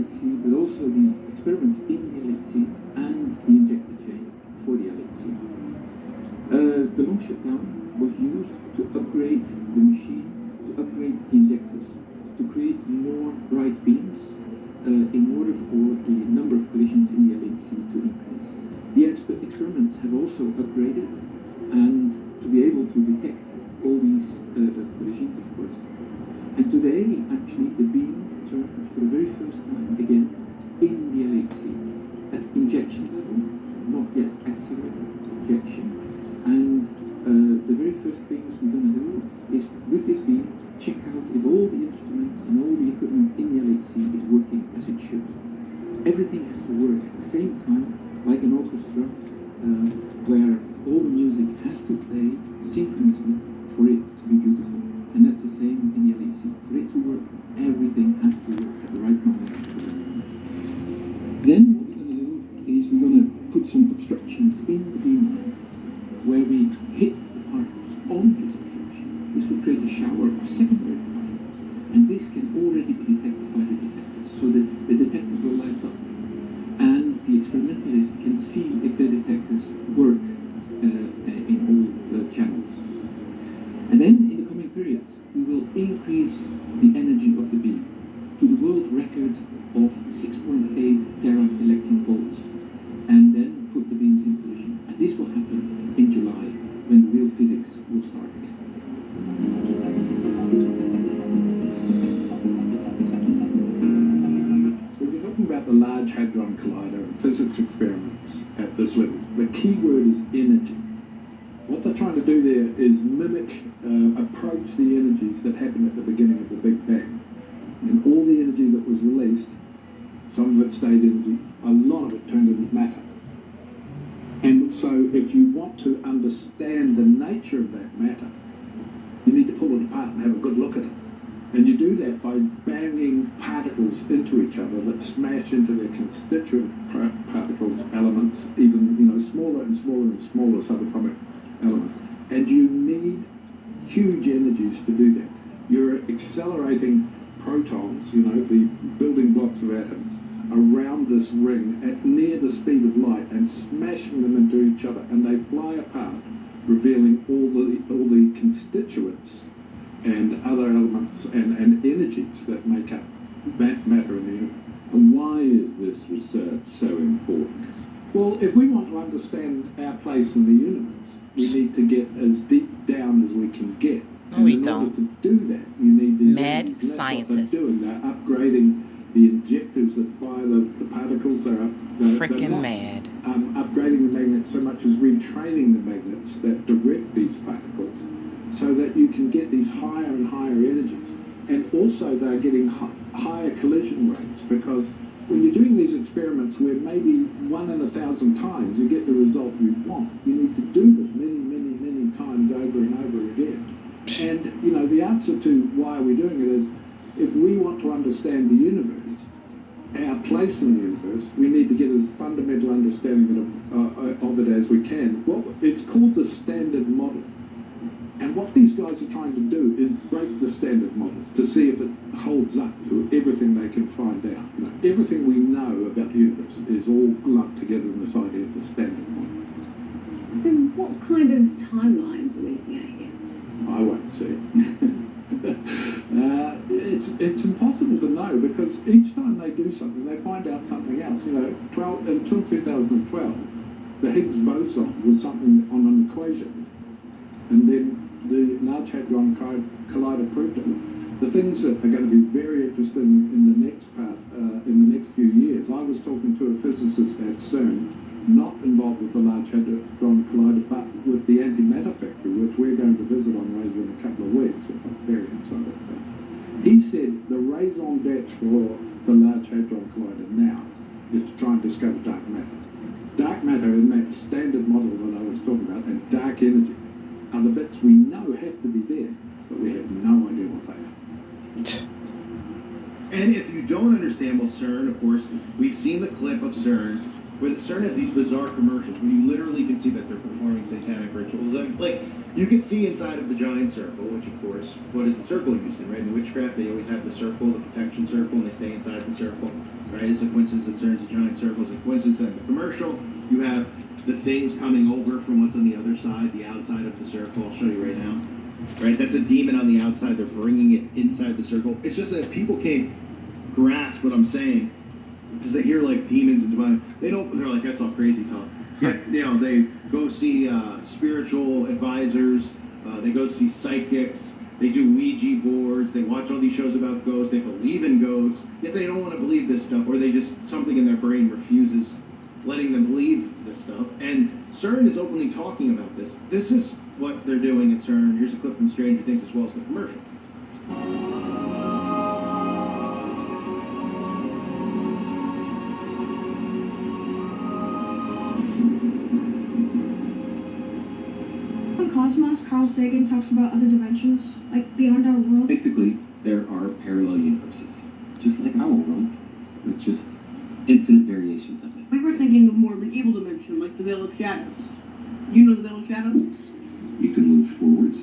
LHC, but also the experiments in the LHC and the injector chain for the LHC. The long shutdown was used to upgrade the machine, to upgrade the injectors, to create more bright beams in order for the number of collisions in the LHC to increase. The experiments have also upgraded and to be able to detect all these collisions, of course. And today, actually, the beam turned for the very first time again in the LHC at injection level, so not yet accelerated, injection. And the very first things we're going to do is, with this beam, check out if all the instruments and all the equipment in the LHC is working as it should. Everything has to work at the same time, like an orchestra, where all the music has to play synchronously for it to be beautiful. And that's the same in the LHC. For it to work, everything has to work at the right moment. Then what we're going to do is we're going to put some obstructions in the beam where we hit the particles on this obstruction. This will create a shower of secondary particles. And this can already be detected by the detectors. So that the detectors will light up. And the experimentalists can see if their detectors work in all the channels. And then in the coming periods, we will increase the energy of the beam to the world record of 6.8 tera electron volts, and then put the beams in collision. And this will happen in July, when the real physics will start again. We've been talking about the Large Hadron Collider and physics experiments at this level. The key word is energy. What they're trying to do there is mimic, approach the energies that happened at the beginning of the Big Bang. And all the energy that was released, some of it stayed energy, a lot of it turned into matter. And so if you want to understand the nature of that matter, you need to pull it apart and have a good look at it. And you do that by banging particles into each other that smash into their constituent particles, elements, even smaller and smaller and smaller subatomic elements. And you need huge energies to do that. You're accelerating protons, the building blocks of atoms, around this ring at near the speed of light and smashing them into each other, and they fly apart, revealing all the constituents and other elements and energies that make up matter in the universe. And why is this research so important? Well, if we want to understand our place in the universe, we need to get as deep down as we can get. No, we don't. To do that, you need these Mad energies. scientists. That's what they're doing. They're upgrading the injectors that fire the particles. They're Freaking mad. Upgrading the magnets so much as retraining the magnets that direct these particles, so that you can get these higher and higher energies. And also they're getting higher collision rates, because when you're doing these experiments where maybe 1 in 1,000 times you get the result you want, you need to do them many, many, many times over and over again. And, the answer to why we're doing it is, if we want to understand the universe, our place in the universe, we need to get as fundamental understanding of it as we can. Well, it's called the Standard Model. And what these guys are trying to do is break the Standard Model to see if it holds up to everything they can find out. Everything we know about the universe is all lumped together in this idea of the Standard Model. So what kind of timelines are we looking at here? I won't see it. It's impossible to know, because each time they do something, they find out something else. Until 2012, the Higgs boson was something on an equation, and then the Large Hadron Collider proved it. The things that are going to be very interesting in the next few years. I was talking to a physicist at CERN, not involved with the Large Hadron Collider, but with the antimatter factory, which we're going to visit on Raison in a couple of weeks, which I'm very excited about. He said the raison d'etre for the Large Hadron Collider now is to try and discover dark matter. Dark matter in that Standard Model that I was talking about, and dark energy, are the bits we know have to be there, but we have no idea what they are. And if you don't understand, CERN, of course, we've seen the clip of CERN where CERN has these bizarre commercials where you literally can see that they're performing satanic rituals. Like, you can see inside of the giant circle, which of course, what is the circle used in, right? In witchcraft, they always have the circle, the protection circle, and they stay inside the circle, right? It's a coincidence that CERN's a giant circle. It's a coincidence that in the commercial, you have the things coming over from what's on the other side, the outside of the circle. I'll show you right now. Right? That's a demon on the outside. They're bringing it inside the circle. It's just that people can't grasp what I'm saying because they hear like demons and divine. They don't. They're like, that's all crazy talk. Yeah, you know, they go see spiritual advisors. They go see psychics. They do Ouija boards. They watch all these shows about ghosts. They believe in ghosts. Yet they don't want to believe this stuff, or they just something in their brain refuses letting them believe this stuff. And CERN is openly talking about this. This is what they're doing at CERN. Here's a clip from Stranger Things as well as the commercial. In Cosmos, Carl Sagan talks about other dimensions, like beyond our world. Basically, there are parallel universes, just like our world, with just infinite variations of it. We were thinking of more the evil dimension, like the Veil of Shadows. You know the Veil of Shadows? You can move forwards